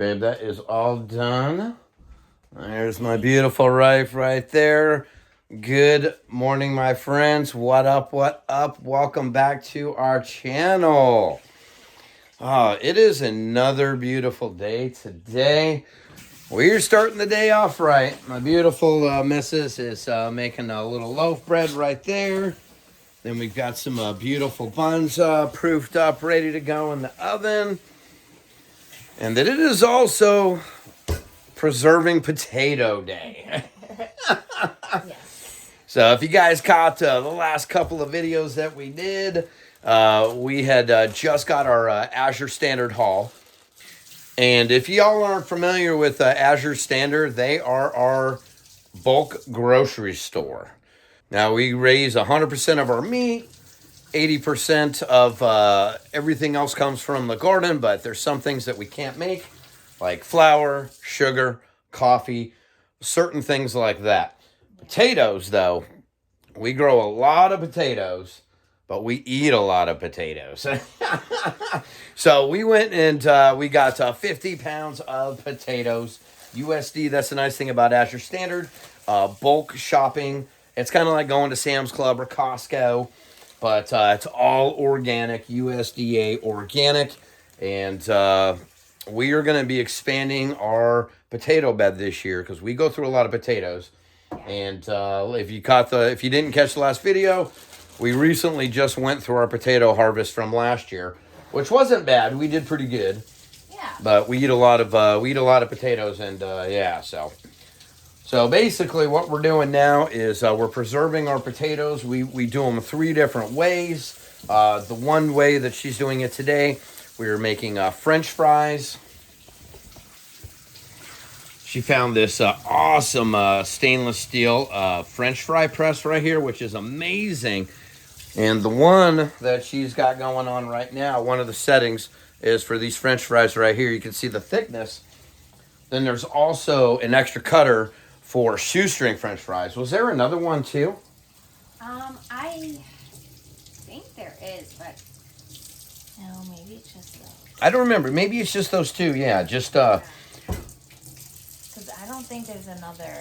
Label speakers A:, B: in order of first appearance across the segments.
A: babe. That is all done. There's my beautiful wife right there. Good morning, my friends. What up, what up? Welcome back to our channel. It is another beautiful day today. We're starting the day off right. My beautiful missus is making a little loaf bread right there. Then we've got some beautiful buns proofed up, ready to go in the oven. And then it is also preserving potato day.
B: Yes.
A: So if you guys caught the last couple of videos that we did, we had just got our Azure Standard haul. And if y'all aren't familiar with Azure Standard, they are our bulk grocery store. Now, we raise 100% of our meat. 80% of everything else comes from the garden, but there's some things that we can't make, like flour, sugar, coffee, certain things like that. Potatoes, though, we grow a lot of potatoes, but we eat a lot of potatoes. So we went and we got 50 pounds of potatoes. USD, that's the nice thing about Azure Standard. Bulk shopping. It's kind of like going to Sam's Club or Costco, but it's all organic, USDA organic. And we are going to be expanding our potato bed this year because we go through a lot of potatoes. And if you didn't catch the last video, we recently just went through our potato harvest from last year, which wasn't bad. We did pretty good.
B: Yeah.
A: But we eat a lot of potatoes, and So basically what we're doing now is we're preserving our potatoes. We do them 3 different ways. The one way that she's doing it today, we're making French fries. She found this awesome stainless steel French fry press right here, which is amazing. And the one that she's got going on right now, one of the settings is for these French fries right here. You can see the thickness. Then there's also an extra cutter for shoestring French fries. Was there another one too?
B: I think there is, but no, maybe it's just those.
A: I don't remember. Maybe it's just those 2. Yeah, just
B: because I don't think there's another.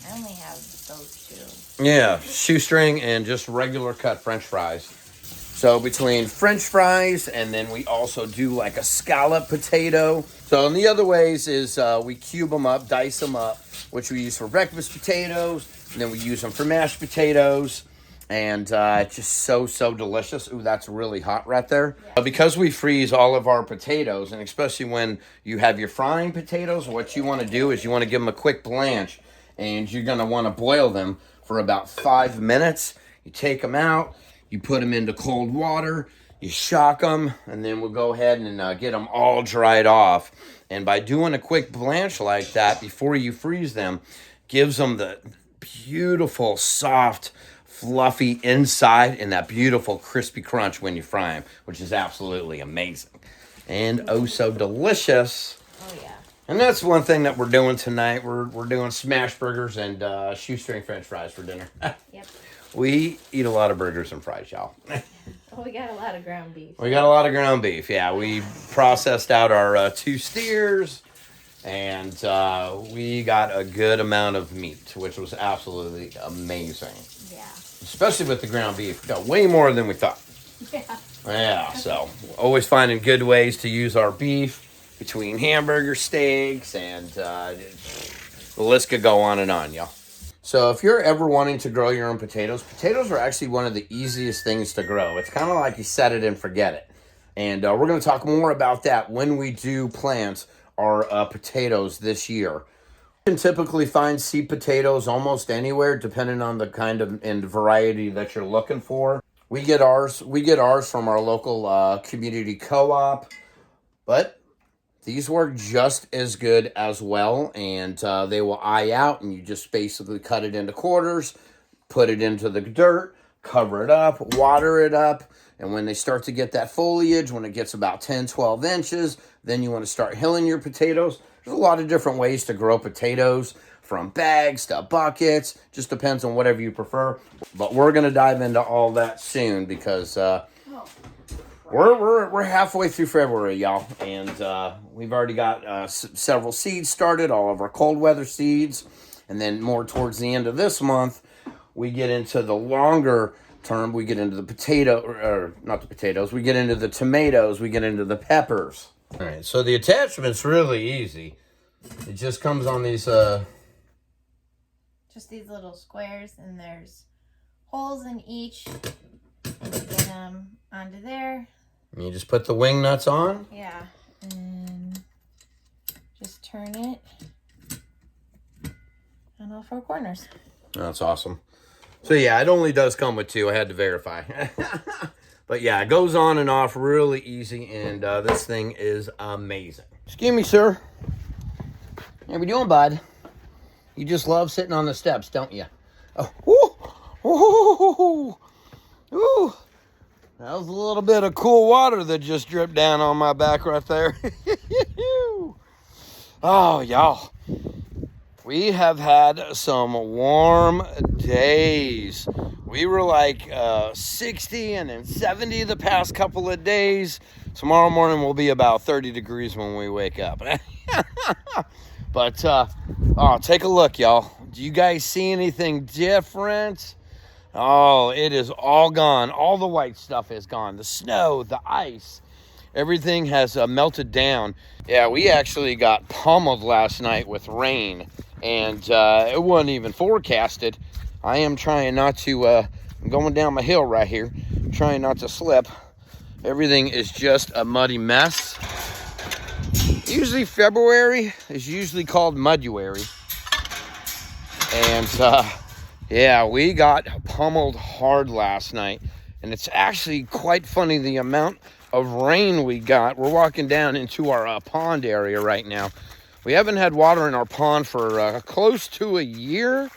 B: I only have those 2.
A: Yeah, shoestring and just regular cut French fries. So between French fries and then we also do like a scallop potato. So and the other ways is we cube them up, dice them up, which we use for breakfast potatoes. And then we use them for mashed potatoes. And it's just so delicious. Ooh, that's really hot right there. Yeah. Because we freeze all of our potatoes, and especially when you have your frying potatoes, what you want to do is you want to give them a quick blanch. And you're going to want to boil them for about 5 minutes. You take them out. You put them into cold water. You shock them. And then we'll go ahead and get them all dried off. And by doing a quick blanch like that before you freeze them, gives them the beautiful, soft, fluffy inside and that beautiful crispy crunch when you fry them, which is absolutely amazing. And oh so delicious.
B: Oh, yeah.
A: And that's one thing that we're doing tonight. We're doing smash burgers and shoestring French fries for dinner.
B: Yep.
A: We eat a lot of burgers and fries, y'all.
B: Oh, we got a lot of ground beef.
A: We got a lot of ground beef. Yeah, we processed out our 2 steers, and we got a good amount of meat, which was absolutely amazing.
B: Yeah.
A: Especially with the ground beef. We got way more than we thought.
B: Yeah.
A: Yeah, so always finding good ways to use our beef. Between hamburger steaks and the list could go on and on, y'all. So if you're ever wanting to grow your own potatoes are actually one of the easiest things to grow. It's kind of like you set it and forget it. And we're going to talk more about that when we do plant our potatoes this year. You can typically find seed potatoes almost anywhere, depending on the kind of and variety that you're looking for. We get ours from our local community co-op, but these work just as good as well, and they will eye out, and you just basically cut it into quarters, put it into the dirt, cover it up, water it up, and when they start to get that foliage, when it gets about 10, 12 inches, then you want to start hilling your potatoes. There's a lot of different ways to grow potatoes, from bags to buckets, just depends on whatever you prefer. But we're going to dive into all that soon because We're halfway through February, y'all, and we've already got several seeds started, all of our cold weather seeds, and then more towards the end of this month, we get into the longer term. We get into the potato, or not the potatoes. We get into the tomatoes. We get into the peppers. All right, so the attachment's really easy. It just comes on these.
B: Just these little squares, and there's holes in each. And you get them onto there.
A: You just put the wing nuts on?
B: Yeah. And just turn it on all four corners.
A: That's awesome. So yeah, it only does come with two. I had to verify. But yeah, it goes on and off really easy, and this thing is amazing. Excuse me, sir. How we doing, bud? You just love sitting on the steps, don't you? Oh, ooh, ooh, ooh. That was a little bit of cool water that just dripped down on my back right there. Oh, y'all. We have had some warm days. We were like 60 and then 70 the past couple of days. Tomorrow morning will be about 30 degrees when we wake up. But, oh, take a look, y'all. Do you guys see anything different? Oh, it is all gone. All the white stuff is gone. The snow, the ice, everything has melted down. Yeah, we actually got pummeled last night with rain, and it wasn't even forecasted. I am trying not to, I'm going down my hill right here, trying not to slip. Everything is just a muddy mess. Usually February is usually called Muduary. And yeah, we got pummeled hard last night. And it's actually quite funny the amount of rain we got. We're walking down into our pond area right now. We haven't had water in our pond for close to a year.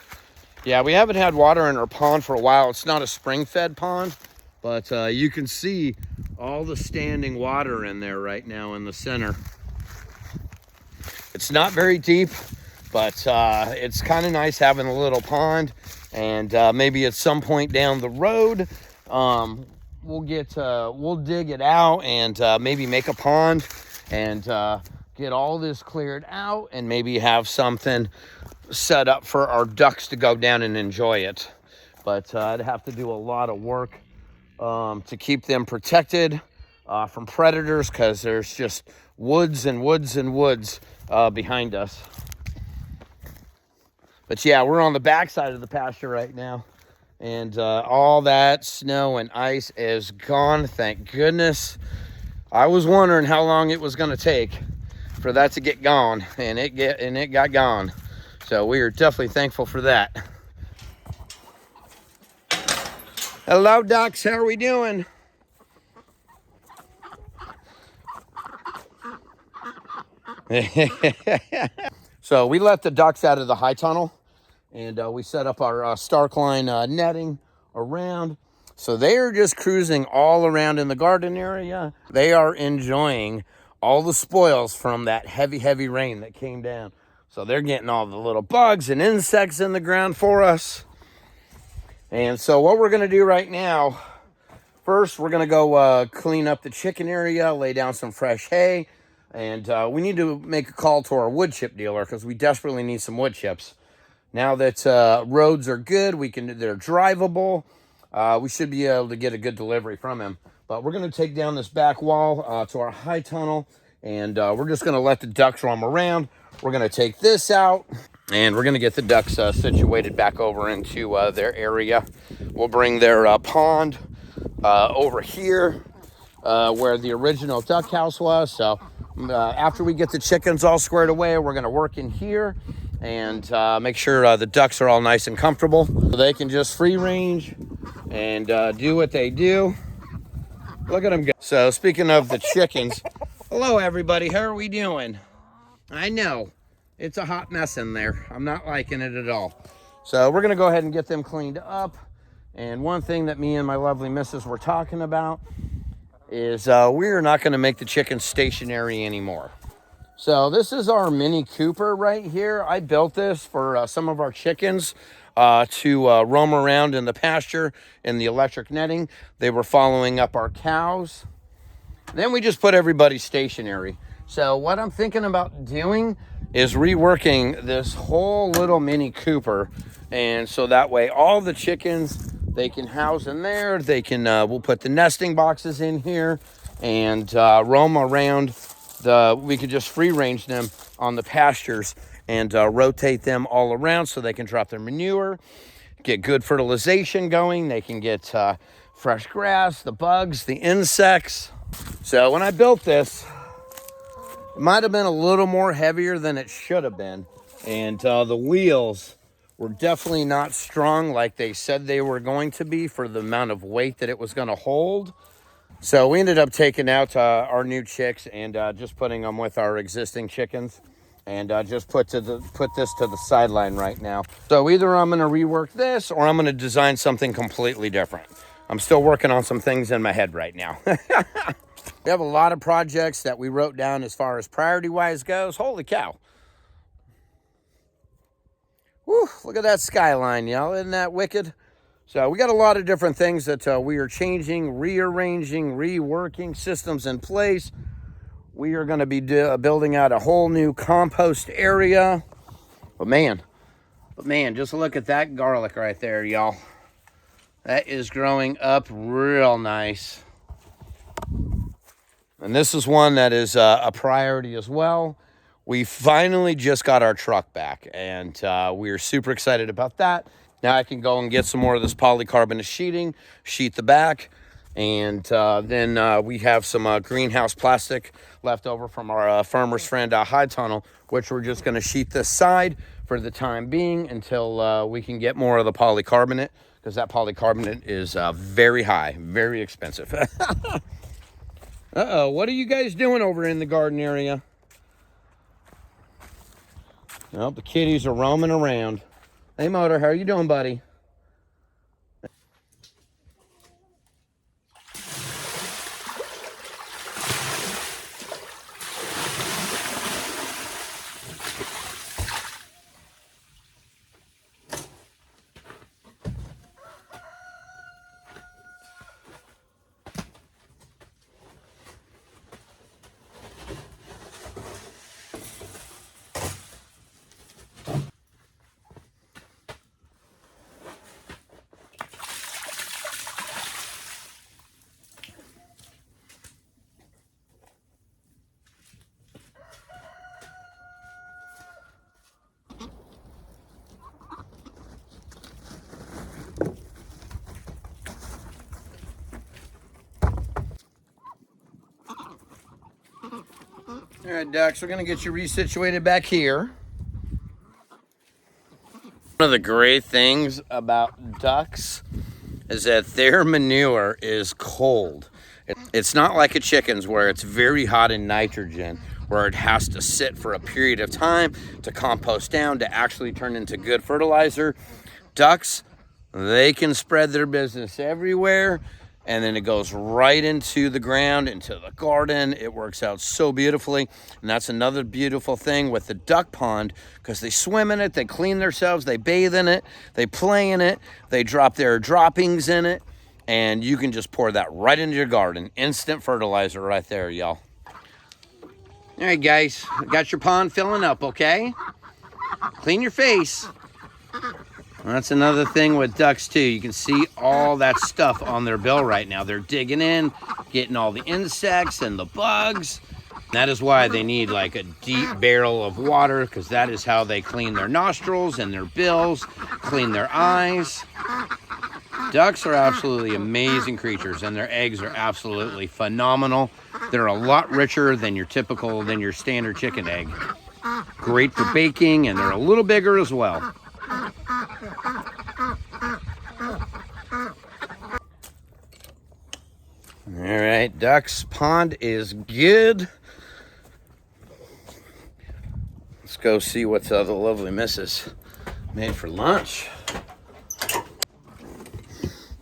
A: Yeah, we haven't had water in our pond for a while. It's not a spring-fed pond, but you can see all the standing water in there right now in the center. It's not very deep, but it's kind of nice having a little pond. And maybe at some point down the road, we'll dig it out and maybe make a pond and get all this cleared out and maybe have something set up for our ducks to go down and enjoy it. But I'd have to do a lot of work to keep them protected from predators, because there's just woods and woods and woods behind us. But yeah, we're on the backside of the pasture right now, and all that snow and ice is gone, thank goodness. I was wondering how long it was going to take for that to get gone, and it got gone. So we are definitely thankful for that. Hello, ducks. How are we doing? So we let the ducks out of the high tunnel, and we set up our StarkLine netting around. So they are just cruising all around in the garden area. They are enjoying all the spoils from that heavy, heavy rain that came down. So they're getting all the little bugs and insects in the ground for us. And so what we're going to do right now, first we're going to go clean up the chicken area, lay down some fresh hay. And we need to make a call to our wood chip dealer, because we desperately need some wood chips. Now that roads are good, they're drivable, we should be able to get a good delivery from him. But we're going to take down this back wall to our high tunnel, and we're just going to let the ducks roam around. We're going to take this out, and we're going to get the ducks situated back over into their area. We'll bring their pond over here where the original duck house was. So after we get the chickens all squared away, we're going to work in here and make sure the ducks are all nice and comfortable, so they can just free range and do what they do. Look at them go. So speaking of the chickens, hello everybody, how are we doing? I know it's a hot mess in there. I'm not liking it at all. So we're going to go ahead and get them cleaned up. And one thing that me and my lovely missus were talking about is we're not going to make the chickens stationary anymore. So this is our Mini Cooper right here. I built this for some of our chickens to roam around in the pasture in the electric netting. They were following up our cows. Then we just put everybody stationary. So what I'm thinking about doing is reworking this whole little mini cooper. And so that way all the chickens, they can house in there. They can, we'll put the nesting boxes in here and roam around. We could just free range them on the pastures and rotate them all around so they can drop their manure, get good fertilization going. They can get fresh grass, the bugs, the insects. So when I built this, it might have been a little more heavier than it should have been. And the wheels were definitely not strong like they said they were going to be for the amount of weight that it was going to hold. So we ended up taking out our new chicks and just putting them with our existing chickens. And just put this to the sideline right now. So either I'm going to rework this or I'm going to design something completely different. I'm still working on some things in my head right now. We have a lot of projects that we wrote down as far as priority-wise goes. Holy cow. Whew, look at that skyline, y'all. Isn't that wicked? So we got a lot of different things that we are changing, rearranging, reworking, systems in place. We are going to be building out a whole new compost area. But man, just look at that garlic right there, y'all. That is growing up real nice. And this is one that is a priority as well. We finally just got our truck back, and we're super excited about that. Now I can go and get some more of this polycarbonate sheeting, sheet the back, and then we have some greenhouse plastic left over from our farmer's friend High Tunnel, which we're just going to sheet this side for the time being until we can get more of the polycarbonate, because that polycarbonate is very high, very expensive. Uh-oh, what are you guys doing over in the garden area? Well, the kitties are roaming around. Hey, Motor, how are you doing, buddy? All right, ducks, we're going to get you resituated back here. One of the great things about ducks is that their manure is cold. It's not like a chicken's where it's very hot in nitrogen, where it has to sit for a period of time to compost down to actually turn into good fertilizer. Ducks, they can spread their business everywhere, and then it goes right into the ground, into the garden. It works out so beautifully. And that's another beautiful thing with the duck pond, because they swim in it, they clean themselves, they bathe in it, they play in it, they drop their droppings in it, and you can just pour that right into your garden. Instant fertilizer right there, y'all. All right, guys, got your pond filling up, okay? Clean your face. That's another thing with ducks too. You can see all that stuff on their bill right now. They're digging in, getting all the insects and the bugs. That is why they need like a deep barrel of water, because that is how they clean their nostrils and their bills, clean their eyes. Ducks are absolutely amazing creatures, and their eggs are absolutely phenomenal. They're a lot richer than your standard chicken egg. Great for baking, and they're a little bigger as well. All right, ducks pond is good. Let's go see what the lovely missus made for lunch.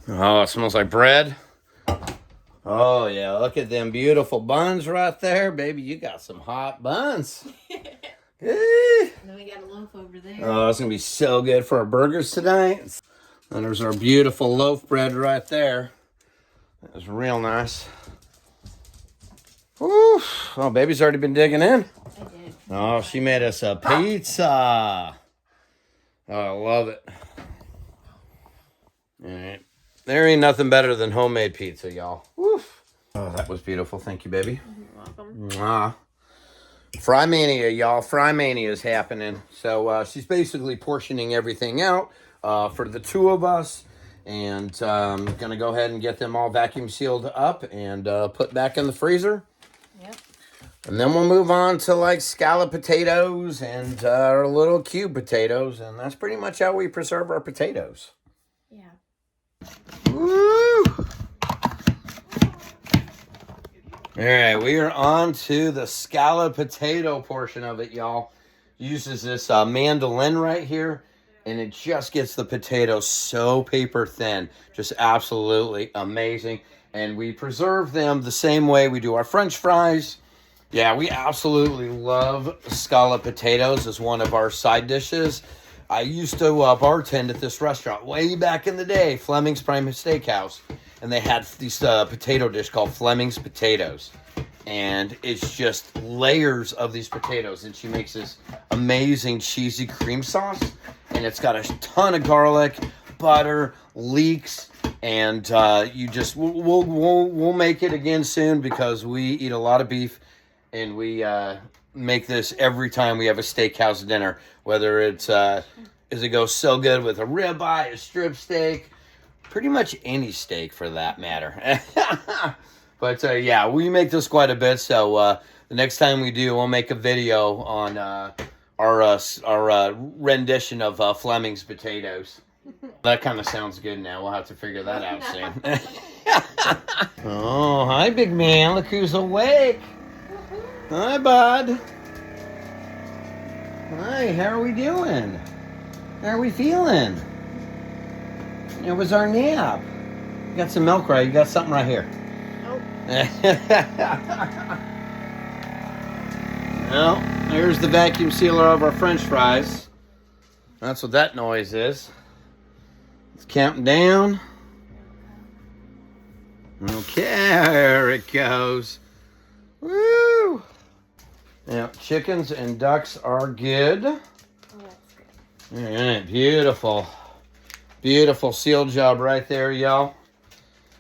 A: Oh, it smells like bread. Oh yeah, look at them beautiful buns right there. Baby, you got some hot buns.
B: Then we got a loaf over there.
A: Oh, it's gonna be so good for our burgers tonight. And there's our beautiful loaf bread right there. That was real nice. Woo. Oh, baby's already been digging in.
B: I did.
A: Oh, she made us a pizza. Oh, I love it. All right. There ain't nothing better than homemade pizza, y'all. Woof. Oh, that was beautiful. Thank you, baby.
B: You're welcome.
A: Mwah. Fry Mania, y'all. Fry Mania is happening. So she's basically portioning everything out for the two of us. And going to go ahead and get them all vacuum sealed up and put back in the freezer.
B: Yep.
A: And then we'll move on to like scallop potatoes and our little cube potatoes. And that's pretty much how we preserve our potatoes.
B: Yeah.
A: Woo! All right, we are on to the scallop potato portion of it, y'all. Uses this mandolin right here, and it just gets the potatoes so paper thin. Just absolutely amazing. And we preserve them the same way we do our French fries. Yeah, we absolutely love scallop potatoes as one of our side dishes. I used to bartend at this restaurant way back in the day, Fleming's Prime Steakhouse. And they had these potato dish called Fleming's Potatoes. And it's just layers of these potatoes. And she makes this amazing cheesy cream sauce. And it's got a ton of garlic, butter, leeks. And we'll make it again soon because we eat a lot of beef. And we make this every time we have a steakhouse dinner. Whether it's, it goes so good with a ribeye, a strip steak. Pretty much any steak for that matter. But yeah, we make this quite a bit. So the next time we do, we'll make a video on our rendition of Fleming's potatoes. That kind of sounds good now. We'll have to figure that out soon. Oh, hi, big man. Look who's awake. Hi, bud. Hi, how are we doing? How are we feeling? It was our nap. You got some milk, right? You got something right here.
B: Nope.
A: Well, there's the vacuum sealer of our French fries. That's what that noise is. It's counting down. Okay, there it goes. Woo! Now, chickens and ducks are good.
B: Oh, that's good.
A: All right, beautiful. Beautiful seal job right there, y'all.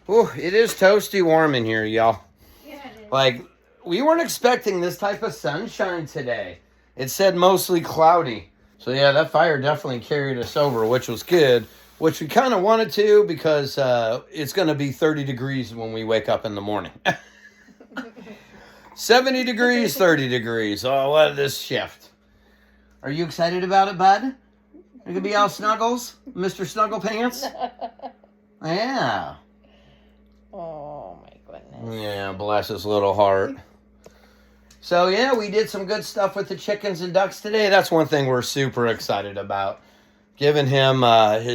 A: Ooh, it is toasty warm in here, y'all.
B: Yeah, it is.
A: Like, we weren't expecting this type of sunshine today. It said mostly cloudy. So, yeah, that fire definitely carried us over, which was good. Which we kind of wanted to because it's going to be 30 degrees when we wake up in the morning. 70 degrees, 30 degrees. Oh, what a this shift. Are you excited about it, bud? You're going to be all snuggles? Mr. Snuggle Pants? Yeah.
B: Oh, my goodness.
A: Yeah, bless his little heart. So, yeah, we did some good stuff with the chickens and ducks today. That's one thing we're super excited about. Giving him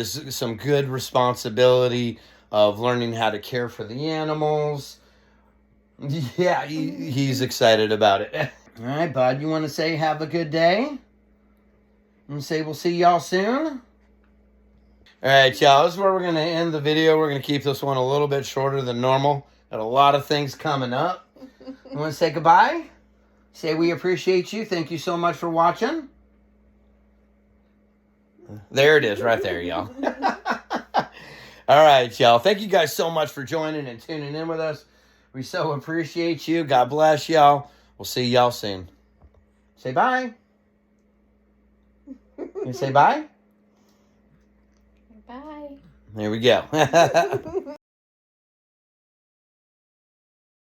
A: some good responsibility of learning how to care for the animals. Yeah, he's excited about it. All right, bud, you want to say have a good day? And say we'll see y'all soon? All right, y'all, this is where we're going to end the video. We're going to keep this one a little bit shorter than normal. Got a lot of things coming up. You want to say goodbye? Say we appreciate you. Thank you so much for watching. There it is right there, y'all. All right, y'all. Thank you guys so much for joining and tuning in with us. We so appreciate you. God bless y'all. We'll see y'all soon. Say bye. You say bye?
B: Bye.
A: There we go.